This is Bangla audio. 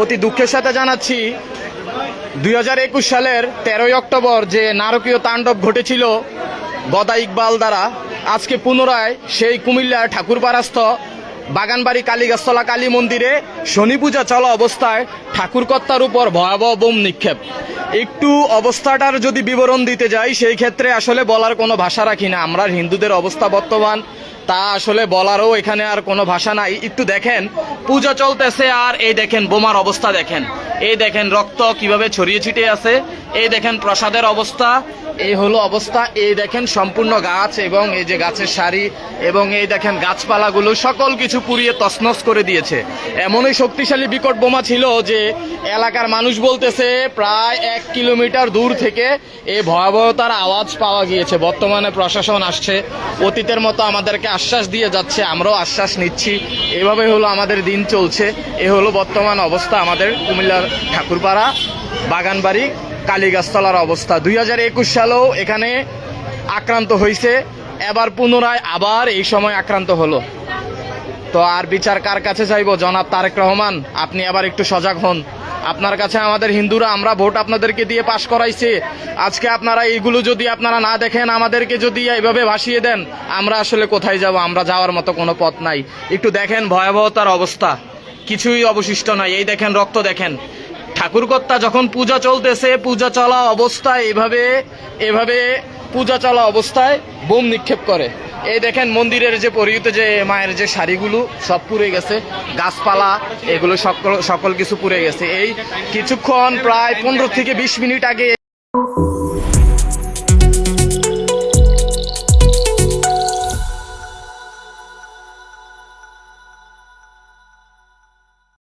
অতি দুঃখের সাথে জানাচ্ছি 2021 সালের 13ই অক্টোবর যে নারকীয় তাণ্ডব ঘটেছিল গদা ইকবাল দ্বারা, আজকে পুনরায় সেই কুমিল্লার ঠাকুরপাড়াস্থ বাগানবাড়ি কালীগাছতলা কালী মন্দিরে শনি পূজা চলা অবস্থায় ঠাকুরকর্তার উপর ভয়াবহ বোম নিক্ষেপ। একটু অবস্থাটার যদি বিবরণ দিতে যাই, সেই ক্ষেত্রে আসলে বলার কোনো ভাষা রাখি না। আমরা হিন্দুদের অবস্থা বর্তমান তা আসলে বলারও এখানে আর কোনো ভাষা নাই। একটু দেখেন, পূজা চলতেছে আর এই দেখেন বোমার অবস্থা দেখেন, এই দেখেন রক্ত কিভাবে ছড়িয়ে ছিটিয়ে আছে, এই দেখেন প্রসাদের অবস্থা, এই হলো অবস্থা। এই দেখেন সম্পূর্ণ গাছ এবং এই যে গাছের সারি এবং এই দেখেন গাছপালাগুলো সকল কিছু পুড়িয়ে তছনছ করে দিয়েছে। এমনই শক্তিশালী বিকট বোমা ছিল যে এলাকার মানুষ বলতেছে প্রায় 1 কিলোমিটার দূর থেকে এই ভয়াবহতার আওয়াজ পাওয়া গিয়েছে। বর্তমানে প্রশাসন আসছে, অতীতের মতো আমাদেরকে আশ্বাস দিয়ে যাচ্ছে, আমরাও আশ্বাস নিচ্ছি। এভাবে হলো আমাদের দিন চলছে। এ হলো বর্তমান অবস্থা আমাদের কুমিল্লার ঠাকুরপাড়া বাগানবাড়ি কালীগাছতলার অবস্থা। 2021 সালেও এখানে আক্রান্ত হয়েছে, এবার পুনরায় আবার এই সময় আক্রান্ত হলো। তো আর বিচার কার কাছে চাইবো? জনাব তারেক রহমান, আপনি আবার একটু সজাগ হন। আপনার কাছে আমাদের হিন্দুরা, আমরা ভোট আপনাদেরকে দিয়ে পাশ করাইছি, আজকে আপনারা এইগুলো যদি আপনারা না দেখেন, আমাদেরকে যদি এইভাবে ভাসিয়ে দেন, আমরা আসলে কোথায় যাব? আমরা যাওয়ার মতো কোনো পথ নাই। একটু দেখেন ভয়াবহতার অবস্থা, কিছুই অবশিষ্ট নাই। এই দেখেন রক্ত দেখেন। ঠাকুরকর্তা যখন পূজা চলতেছে, পূজা চলা অবস্থায় এভাবে পূজা চলা অবস্থায় বোম নিক্ষেপ করে। এই দেখেন মন্দিরের যে পরিহিত যে মায়ের যে শাড়িগুলো সব পুড়ে গেছে, গাছপালা এগুলো সকল কিছু পুড়ে গেছে। এই কিছুক্ষণ প্রায় 15 থেকে 20 মিনিট আগে